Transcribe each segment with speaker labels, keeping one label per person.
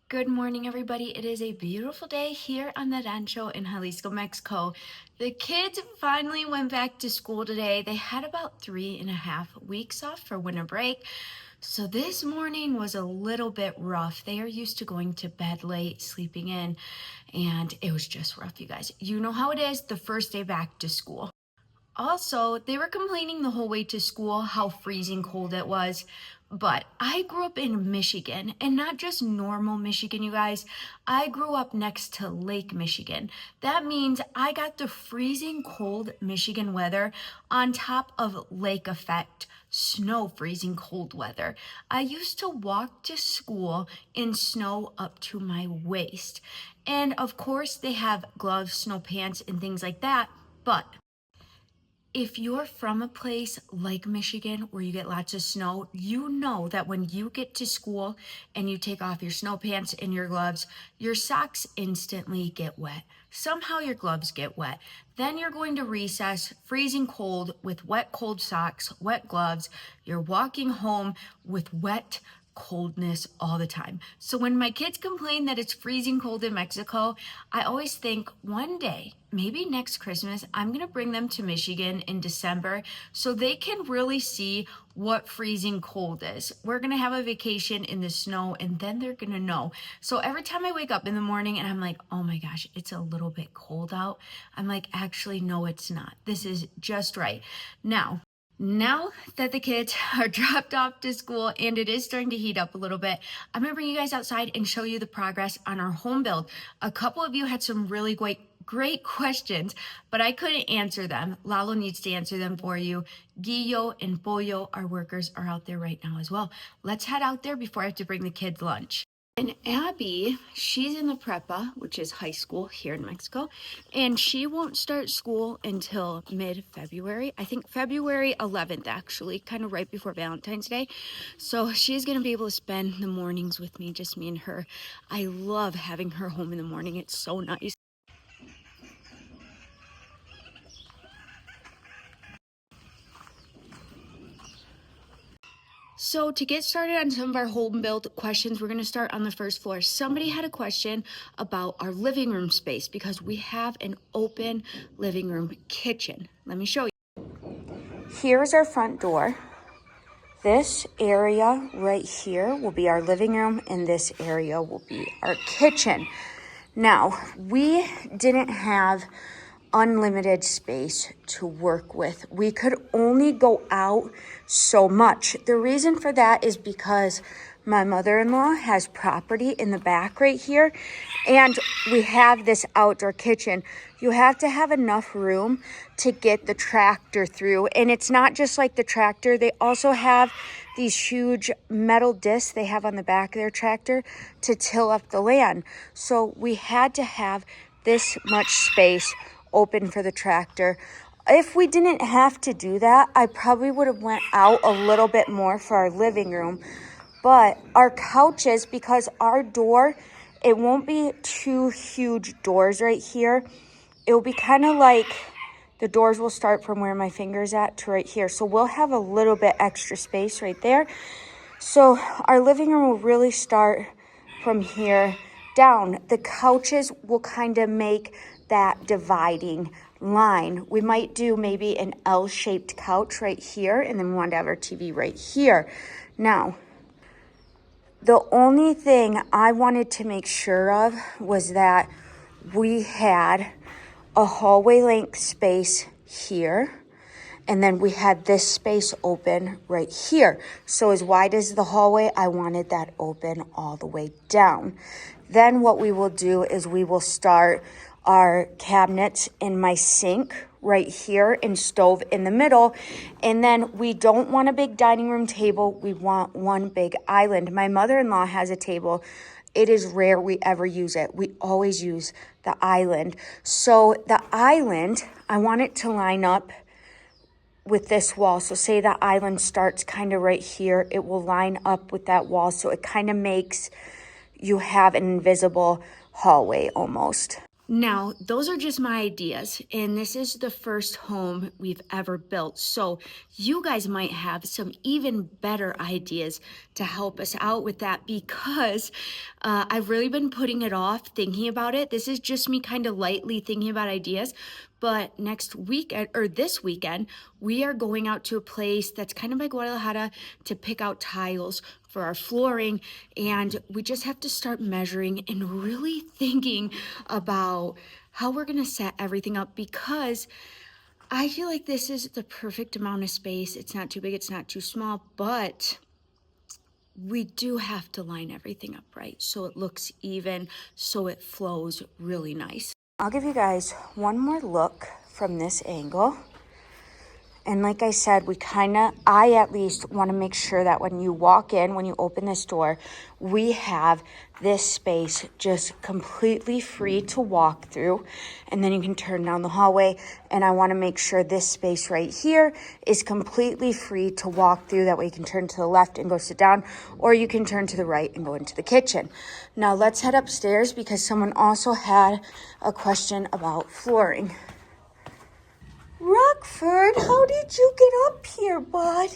Speaker 1: Good morning, everybody. It is a beautiful day here on the rancho in Jalisco, Mexico. The kids finally went back to school today. They had about 3.5 weeks off for winter break. So this morning was a little bit rough. They are used to going to bed late, sleeping in, and it was just rough, you guys. You know how it is the first day back to school. Also, they were complaining the whole way to school how freezing cold it was. But I grew up in Michigan, and not just normal Michigan, you guys. I grew up next to Lake Michigan. That means I got the freezing cold Michigan weather on top of lake effect, snow freezing cold weather. I used to walk to school in snow up to my waist. And of course, they have gloves, snow pants, and things like that. But if you're from a place like Michigan where you get lots of snow, you know that when you get to school and you take off your snow pants and your gloves, your socks instantly get wet. Somehow your gloves get wet. Then you're going to recess, freezing cold with wet, cold socks, wet gloves. You're walking home with wet coldness all the time. So when my kids complain that it's freezing cold in Mexico, I always think one day, maybe next Christmas, I'm going to bring them to Michigan in December so they can really see what freezing cold is. We're going to have a vacation in the snow and then they're going to know. So every time I wake up in the morning and I'm like, oh my gosh, it's a little bit cold out, I'm like, actually, no, it's not. This is just right. Now that the kids are dropped off to school and it is starting to heat up a little bit, I'm going to bring you guys outside and show you the progress on our home build. A couple of you had some really great questions, but I couldn't answer them. Lalo needs to answer them for you. Guillo and Pollo, our workers, are out there right now as well. Let's head out there before I have to bring the kids lunch. And Abby, she's in the prepa, which is high school here in Mexico, and she won't start school until mid-February. I think February 11th, actually, kind of right before Valentine's Day. So she's going to be able to spend the mornings with me, just me and her. I love having her home in the morning. It's so nice. So to get started on some of our home build questions, we're going to start on the first floor. Somebody had a question about our living room space because we have an open living room kitchen. Let me show you. Here's our front door. This area right here will be our living room and this area will be our kitchen. Now, we didn't have unlimited space to work with. We could only go out so much. The reason for that is because my mother-in-law has property in the back right here, and we have this outdoor kitchen. You have to have enough room to get the tractor through, and it's not just like the tractor. They also have these huge metal discs they have on the back of their tractor to till up the land. So we had to have this much space open for the tractor. If we didn't have to do that, I probably would have went out a little bit more for our living room. But our couches, because our door, it won't be two huge doors right here. It will be kind of like the doors will start from where my finger's at to right here. So we'll have a little bit extra space right there. So our living room will really start from here down. The couches will kind of make that dividing line. We might do maybe an L-shaped couch right here, and then we want to have our TV right here. Now, the only thing I wanted to make sure of was that we had a hallway length space here, and then we had this space open right here. So as wide as the hallway, I wanted that open all the way down. Then what we will do is we will start our cabinets in my sink right here and stove in the middle. And then we don't want a big dining room table. We want one big island. My mother-in-law has a table. It is rare we ever use it. We always use the island. So the island, I want it to line up with this wall. So say the island starts kind of right here. It will line up with that wall. So it kind of makes you have an invisible hallway almost. Now, those are just my ideas, and this is the first home we've ever built. So you guys might have some even better ideas to help us out with that, because I've really been putting it off thinking about it. This is just me kind of lightly thinking about ideas. But next weekend, or this weekend, we are going out to a place that's kind of by Guadalajara to pick out tiles for our flooring. And we just have to start measuring and really thinking about how we're going to set everything up, because I feel like this is the perfect amount of space. It's not too big, it's not too small, but we do have to line everything up right so it looks even, so it flows really nice. I'll give you guys one more look from this angle. And like I said, I at least want to make sure that when you walk in, when you open this door, we have this space just completely free to walk through. And then you can turn down the hallway. And I want to make sure this space right here is completely free to walk through. That way you can turn to the left and go sit down, or you can turn to the right and go into the kitchen. Now let's head upstairs, because someone also had a question about flooring. Rockford, how did you get up here, buddy?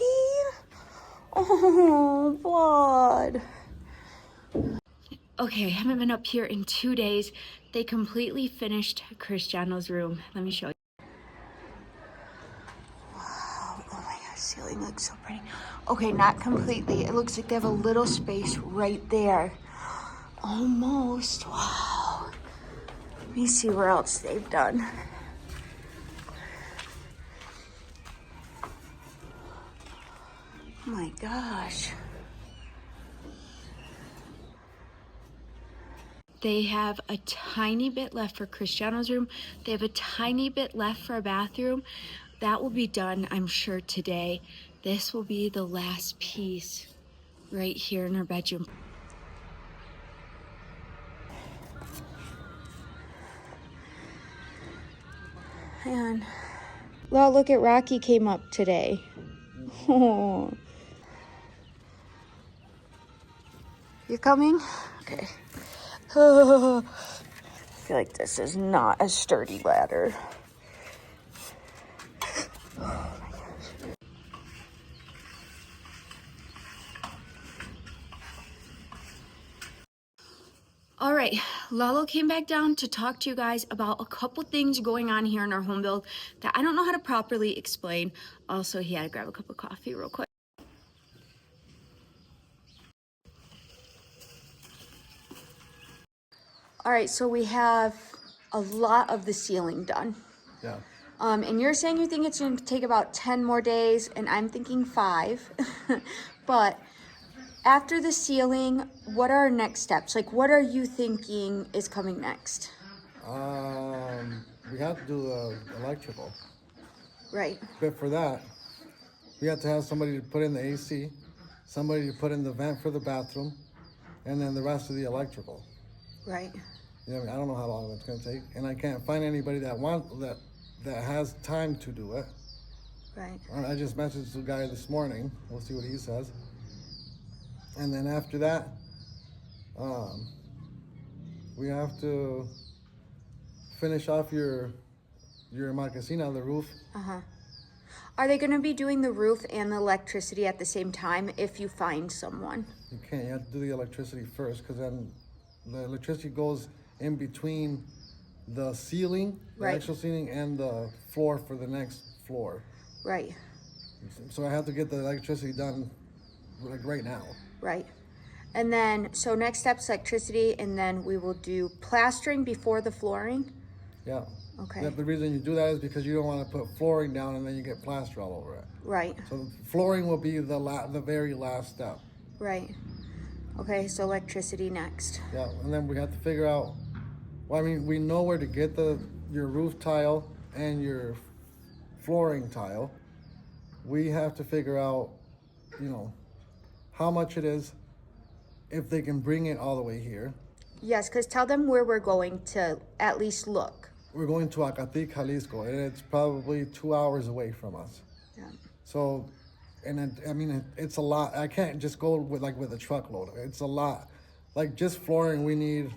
Speaker 1: Oh, bud. Okay, I haven't been up here in 2 days. They completely finished Cristiano's room. Let me show you. Wow, oh my gosh, ceiling looks so pretty. Okay, not completely. It looks like they have a little space right there. Almost, wow. Let me see where else they've done. Oh my gosh. They have a tiny bit left for Cristiano's room. They have a tiny bit left for a bathroom. That will be done, I'm sure, today. This will be the last piece right here in our bedroom. And well, look at Rocky came up today. Oh. You coming? Okay. I feel like this is not a sturdy ladder. Oh my gosh. All right, Lalo came back down to talk to you guys about a couple things going on here in our home build that I don't know how to properly explain. Also, he had to grab a cup of coffee real quick. All right, so we have a lot of the ceiling done.
Speaker 2: Yeah.
Speaker 1: And you're saying you think it's going to take about 10 more days, and I'm thinking 5. But after the ceiling, what are our next steps? Like, what are you thinking is coming next?
Speaker 2: We have to do electrical.
Speaker 1: Right.
Speaker 2: But for that, we have to have somebody to put in the AC, somebody to put in the vent for the bathroom, and then the rest of the electrical.
Speaker 1: Right.
Speaker 2: You know, I don't know how long it's going to take, and I can't find anybody that has time to do it.
Speaker 1: Right.
Speaker 2: I just messaged the guy this morning. We'll see what he says. And then after that, we have to finish off your marquesina, the roof.
Speaker 1: Uh-huh. Are they going to be doing the roof and the electricity at the same time if you find someone?
Speaker 2: You can't. You have to do the electricity first, because then the electricity goes in between the ceiling, the
Speaker 1: Right.
Speaker 2: actual ceiling, and the floor for the next floor.
Speaker 1: Right.
Speaker 2: So I have to get the electricity done like right now.
Speaker 1: Right. And then, so next step's electricity, and then we will do plastering before the flooring?
Speaker 2: Yeah.
Speaker 1: Okay.
Speaker 2: The reason you do that is because you don't want to put flooring down and then you get plaster all over it.
Speaker 1: Right.
Speaker 2: So flooring will be the very last step.
Speaker 1: Right. Okay, so electricity next.
Speaker 2: Yeah, and then we have to figure out, well, I mean, we know where to get your roof tile and your flooring tile. We have to figure out, how much it is, if they can bring it all the way here.
Speaker 1: Yes, because tell them where we're going to at least look.
Speaker 2: We're going to Acatic, Jalisco, and it's probably 2 hours away from us.
Speaker 1: Yeah.
Speaker 2: So, it's a lot. I can't just go with a truckload. It's a lot. Like just flooring, we need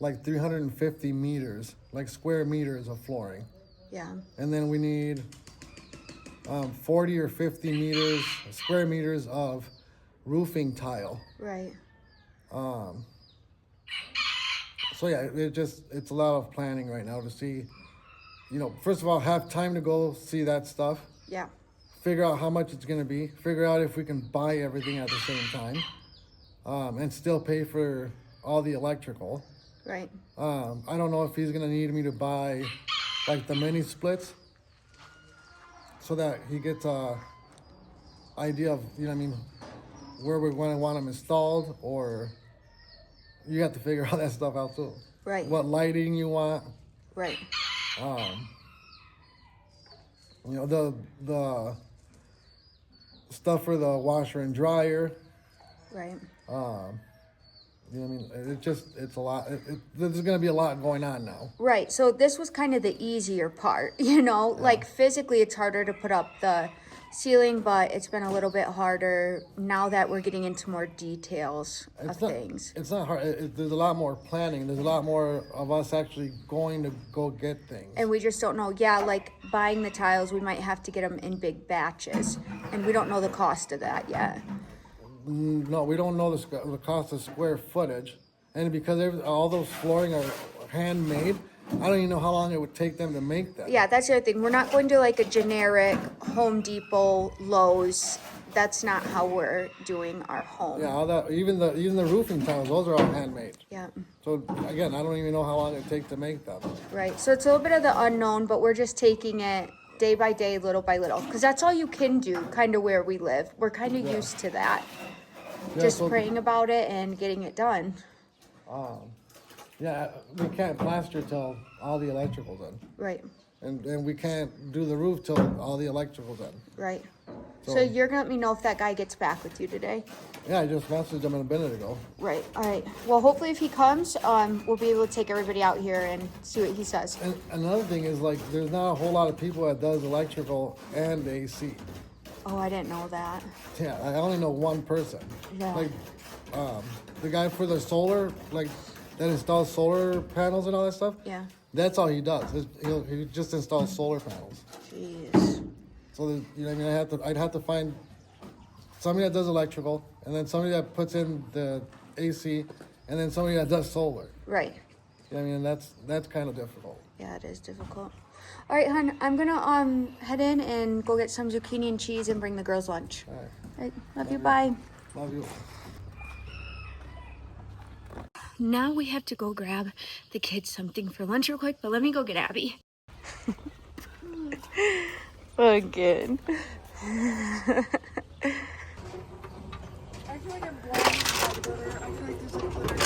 Speaker 2: like 350 meters, like square meters of flooring.
Speaker 1: Yeah.
Speaker 2: And then we need 40 or 50 meters, square meters of roofing tile.
Speaker 1: Right.
Speaker 2: So yeah, it's a lot of planning right now to see, first of all, have time to go see that stuff.
Speaker 1: Yeah.
Speaker 2: Figure out how much it's gonna be. Figure out if we can buy everything at the same time, and still pay for all the electrical.
Speaker 1: Right.
Speaker 2: I don't know if he's gonna need me to buy like the mini splits, so that he gets a idea of where we want them installed, or you have to figure all that stuff out too.
Speaker 1: Right.
Speaker 2: What lighting you want.
Speaker 1: Right.
Speaker 2: The stuff for the washer and dryer.
Speaker 1: Right.
Speaker 2: It's a lot. There's going to be a lot going on now.
Speaker 1: Right. So this was kind of the easier part, like physically it's harder to put up the ceiling, but it's been a little bit harder now that we're getting into more details of things.
Speaker 2: It's not hard. There's a lot more planning. There's a lot more of us actually going to go get things.
Speaker 1: And we just don't know. Yeah, like buying the tiles, we might have to get them in big batches, and we don't know the cost of that yet.
Speaker 2: No, we don't know the cost of square footage, and because all those flooring are handmade, I don't even know how long it would take them to make that.
Speaker 1: Yeah, that's the other thing. We're not going to like a generic Home Depot, Lowe's. That's not how we're doing our home.
Speaker 2: Yeah, all that, even the roofing tiles, those are all handmade.
Speaker 1: Yeah.
Speaker 2: So again, I don't even know how long it takes to make them.
Speaker 1: Right. So it's a little bit of the unknown, but we're just taking it day by day, little by little, because that's all you can do, kind of where we live. We're kind of used to that.
Speaker 2: Yeah,
Speaker 1: Just praying about it and getting it done.
Speaker 2: Yeah, we can't plaster till all the electrical's in.
Speaker 1: Right.
Speaker 2: And we can't do the roof till all the electrical's in.
Speaker 1: Right. So you're going to let me know if that guy gets back with you today?
Speaker 2: Yeah, I just messaged him a minute ago.
Speaker 1: Right. All right. Well, hopefully if he comes, we'll be able to take everybody out here and see what he says.
Speaker 2: And another thing is, like, there's not a whole lot of people that does electrical and AC.
Speaker 1: Oh, I didn't know that.
Speaker 2: Yeah, I only know one person.
Speaker 1: Yeah.
Speaker 2: Like, the guy for the solar, like, that installs solar panels and all that stuff.
Speaker 1: Yeah.
Speaker 2: That's all he does. He just installs solar panels.
Speaker 1: Jeez.
Speaker 2: So I'd have to find somebody that does electrical, and then somebody that puts in the AC, and then somebody that does solar.
Speaker 1: Right.
Speaker 2: That's kind of difficult.
Speaker 1: Yeah, it is difficult. All right, hon, I'm gonna head in and go get some zucchini and cheese and bring the girls lunch.
Speaker 2: All right.
Speaker 1: All right. Love you. Bye.
Speaker 2: Love you.
Speaker 1: Now we have to go grab the kids something for lunch real quick, but let me go get Abby. Again.
Speaker 3: I feel like I'm blinded by glitter. I feel like there's a glitter guy.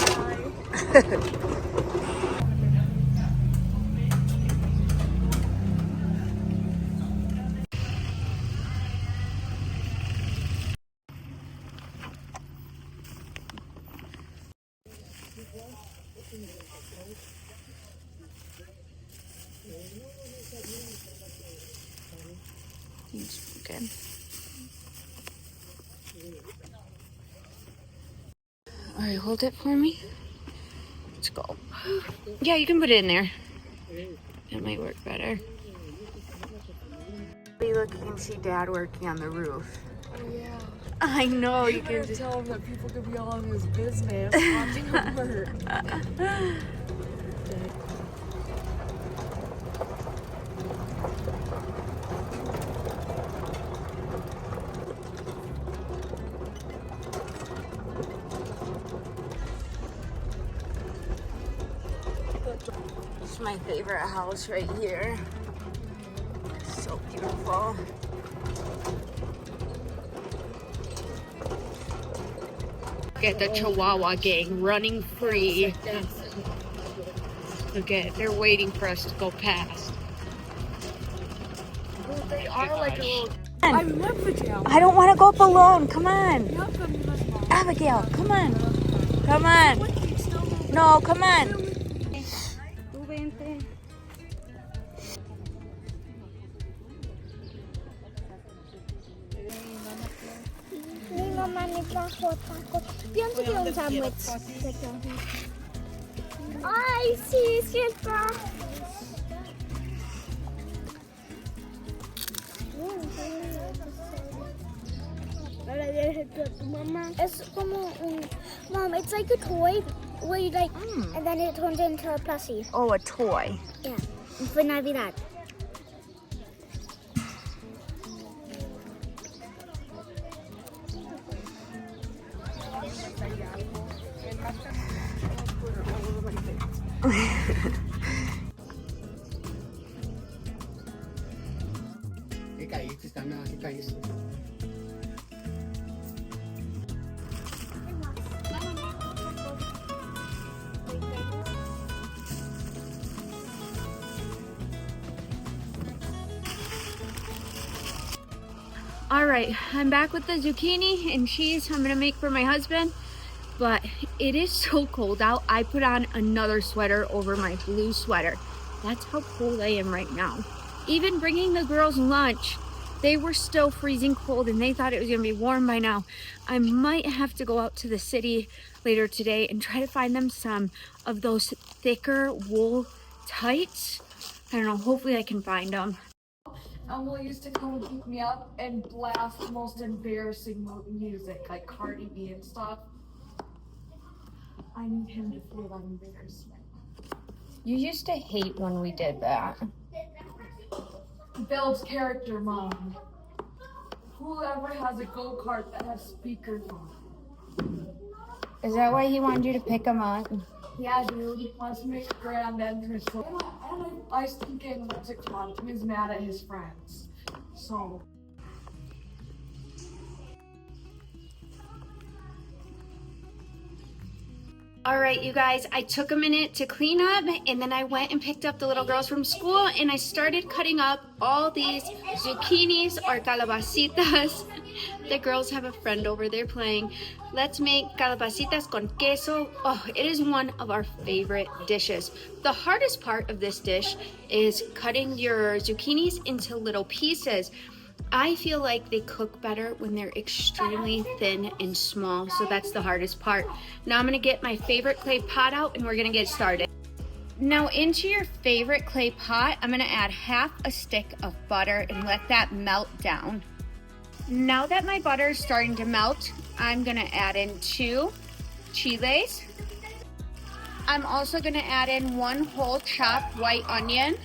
Speaker 1: He's good. All right, hold it for me. Let's go. Yeah, you can put it in there. That might work better. We look, you can see Dad working on the roof.
Speaker 3: Oh, yeah.
Speaker 1: I know, you
Speaker 3: You
Speaker 1: can
Speaker 3: can
Speaker 1: just...
Speaker 3: tell him that people could be all in his business watching him work.
Speaker 1: This is my favorite house right here. So beautiful. Get the Chihuahua gang running free. Look at, they're waiting for us to go past.
Speaker 3: They are like a little... I remember Jill.
Speaker 1: I don't want to go up alone. Come on.
Speaker 3: You have to be my mom.
Speaker 1: Abigail, come on. Come on. No, come on.
Speaker 4: Mi mamá me trajo tacos. Pienso que vamos a I see Santa. It's como Mom, it's like a toy where you like, and then it turns into a plushie.
Speaker 1: Oh, a toy.
Speaker 4: Yeah, for Navidad.
Speaker 1: All right, I'm back with the zucchini and cheese I'm gonna make for my husband, but it is so cold out. I put on another sweater over my blue sweater. That's how cold I am right now. Even bringing the girls lunch, they were still freezing cold and they thought it was gonna be warm by now. I might have to go out to the city later today and try to find them some of those thicker wool tights. I don't know, hopefully I can find them.
Speaker 3: Elmo used to come and pick me up and blast the most embarrassing music, like Cardi B and stuff. I need him to feel that embarrassment.
Speaker 1: You used to hate when we did that.
Speaker 3: Builds character, Mom. Whoever has a go-kart that has speakers on it.
Speaker 1: Is that why he wanted you to pick them up?
Speaker 3: Yeah, dude. He wants to make a grand entrance. And I think in TikTok, he's mad at his friends. So.
Speaker 1: All right, you guys, I took a minute to clean up and then I went and picked up the little girls from school and I started cutting up all these zucchinis or calabacitas. The girls have a friend over there playing. Let's make calabacitas con queso. Oh, it is one of our favorite dishes. The hardest part of this dish is cutting your zucchinis into little pieces. I feel like they cook better when they're extremely thin and small, so that's the hardest part. Now I'm gonna get my favorite clay pot out and we're gonna get started. Now into your favorite clay pot, I'm gonna add half a stick of butter and let that melt down. Now that my butter is starting to melt, I'm gonna add in 2 chiles. I'm also gonna add in 1 whole chopped white onion.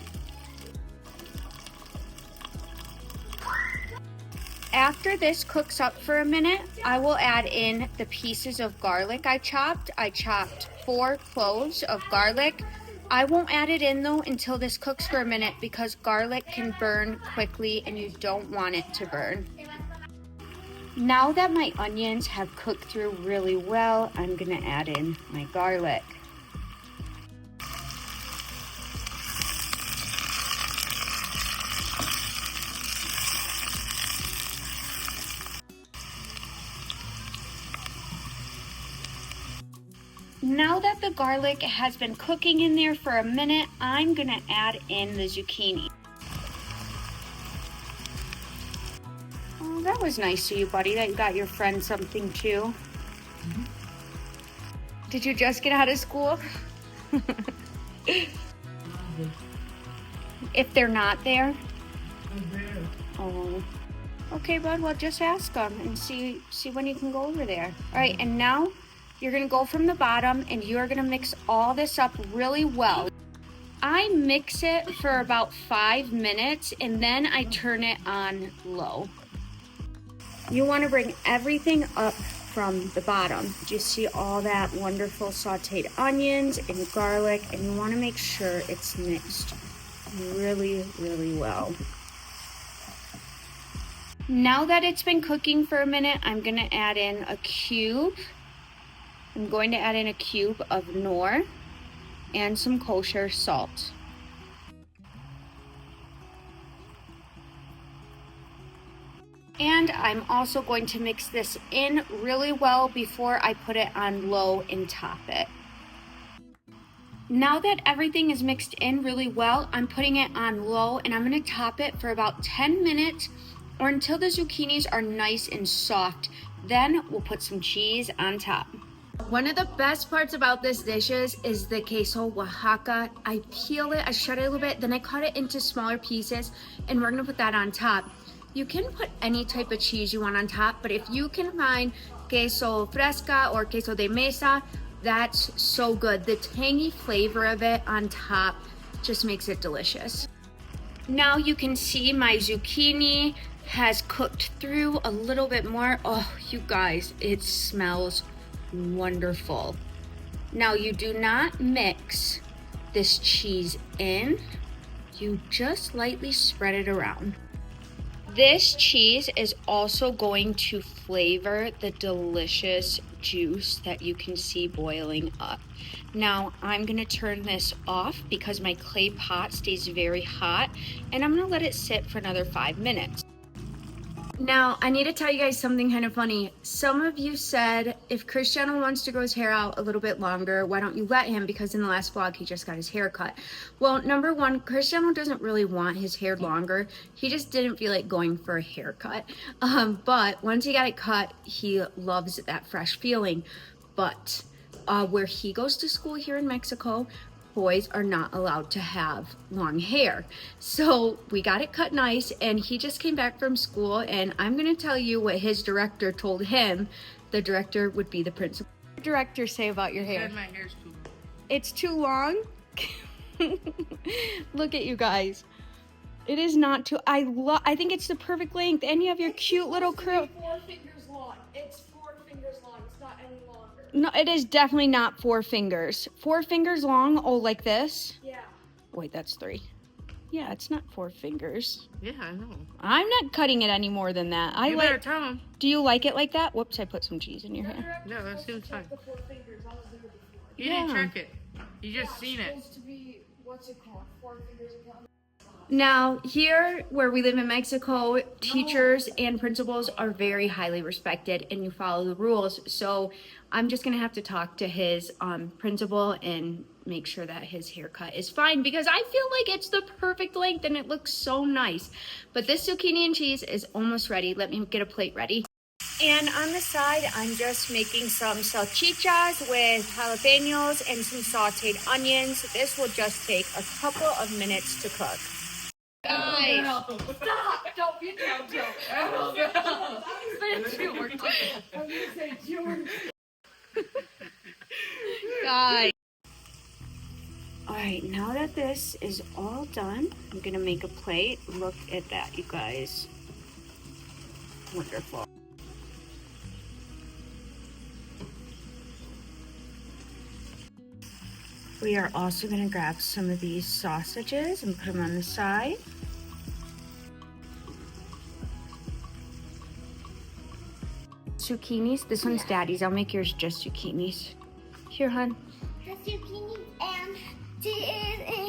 Speaker 1: After this cooks up for a minute, I will add in the pieces of garlic I chopped. I chopped 4 cloves of garlic. I won't add it in though until this cooks for a minute because garlic can burn quickly and you don't want it to burn. Now that my onions have cooked through really well, I'm gonna add in my garlic. Now that the garlic has been cooking in there for a minute, I'm gonna add in the zucchini. Oh, that was nice of you, buddy, that you got your friend something too. Mm-hmm. Did you just get out of school? If they're not there? Oh. Okay, bud, well, just ask them and see when you can go over there. All right, and now you're gonna go from the bottom and you're gonna mix all this up really well. I mix it for about 5 minutes and then I turn it on low. You wanna bring everything up from the bottom. You see all that wonderful sauteed onions and garlic, and you wanna make sure it's mixed really, really well. Now that it's been cooking for a minute, I'm gonna add in a cube. I'm going to add in a cube of Knorr and some kosher salt. And I'm also going to mix this in really well before I put it on low and top it. Now that everything is mixed in really well, I'm putting it on low and I'm going to top it for about 10 minutes or until the zucchinis are nice and soft. Then we'll put some cheese on top. One of the best parts about this dishes is the queso Oaxaca. I peel it, I shred it a little bit, then I cut it into smaller pieces, and we're gonna put that on top. You can put any type of cheese you want on top, but if you can find queso fresca or queso de mesa, that's so good. The tangy flavor of it on top just makes it delicious. Now you can see my zucchini has cooked through a little bit more. Oh, you guys, it smells wonderful. Now you do not mix this cheese in, you just lightly spread it around. This cheese is also going to flavor the delicious juice that you can see boiling up. Now I'm gonna turn this off because my clay pot stays very hot, and I'm gonna let it sit for another 5 minutes. Now, I need to tell you guys something kind of funny. Some of you said, if Cristiano wants to grow his hair out a little bit longer, why don't you let him? Because in the last vlog, he just got his hair cut. Well, number one, Cristiano doesn't really want his hair longer. He just didn't feel like going for a haircut. But once he got it cut, he loves that fresh feeling. But where he goes to school here in Mexico, boys are not allowed to have long hair. So we got it cut nice, and he just came back from school, and I'm gonna tell you what his director told him. The director would be the principal. What did the director say about your hair?
Speaker 5: My hair's too long.
Speaker 1: It's too long? Look at you guys. It is not too, I think it's the perfect length, and you have your cute little curl.
Speaker 3: 4 fingers long. It's 4 fingers long. It's not any longer.
Speaker 1: No, it is definitely not 4 fingers. 4 fingers long, oh, like this?
Speaker 3: Yeah.
Speaker 1: Wait, that's 3. Yeah, it's not 4 fingers.
Speaker 5: Yeah, I know.
Speaker 1: I'm not cutting it any more than that.
Speaker 5: You better tell him.
Speaker 1: Do you like it like that? Whoops, I put some cheese in your hair.
Speaker 5: No, that seems fine.
Speaker 3: The 4 fingers. I was there before.
Speaker 5: You didn't check it. You just seen
Speaker 3: It's
Speaker 5: it.
Speaker 3: supposed to be, what's it called? 4 fingers and counting.
Speaker 1: Now, here where we live in Mexico, teachers and principals are very highly respected, and you follow the rules. So I'm just gonna have to talk to his principal and make sure that his haircut is fine, because I feel like it's the perfect length and it looks so nice. But this zucchini and cheese is almost ready. Let me get a plate ready. And on the side, I'm just making some salchichas with jalapenos and some sauteed onions. This will just take a couple of minutes to cook. Guys,
Speaker 3: Stop! Don't be Jojo. I was gonna say George. I was gonna say George.
Speaker 1: guys. All right, now that this is all done, I'm gonna make a plate. Look at that, you guys. Wonderful. We are also gonna grab some of these sausages and put them on the side. Zucchinis. This one's Daddy's. I'll make yours just zucchinis. Here, hon.
Speaker 4: The zucchini and cheese.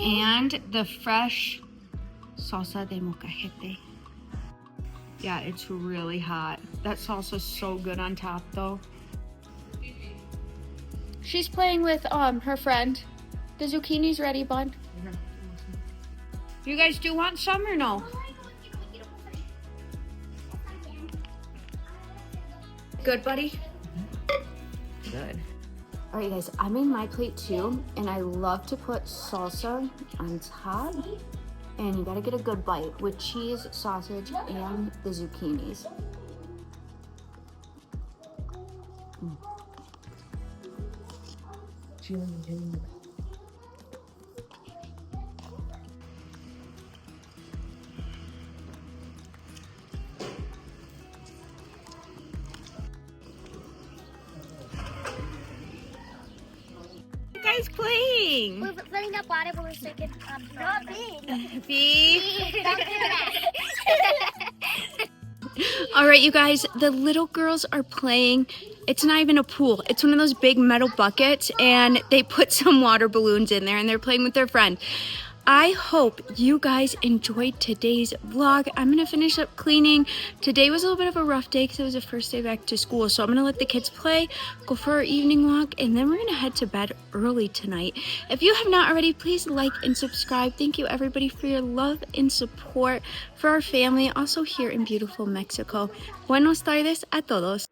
Speaker 1: And the fresh salsa de molcajete. Yeah, it's really hot. That salsa's so good on top, though. She's playing with her friend. The zucchini's ready, bud. You guys do want some or no? Good, buddy? Good. All right, guys, I made my plate too, and I love to put salsa on top. And you gotta get a good bite with cheese, sausage, and the zucchinis. Guys playing.
Speaker 4: We're filling up water, but we're sticking not big.
Speaker 1: Beef.
Speaker 4: Don't do that.
Speaker 1: All right, you guys, the little girls are playing. It's not even a pool. It's one of those big metal buckets, and they put some water balloons in there, and they're playing with their friend. I hope you guys enjoyed today's vlog. I'm gonna finish up cleaning. Today was a little bit of a rough day because it was the first day back to school. So I'm gonna let the kids play, go for our evening walk, and then we're gonna head to bed early tonight. If you have not already, please like and subscribe. Thank you everybody for your love and support for our family, also here in beautiful Mexico. Buenos tardes a todos.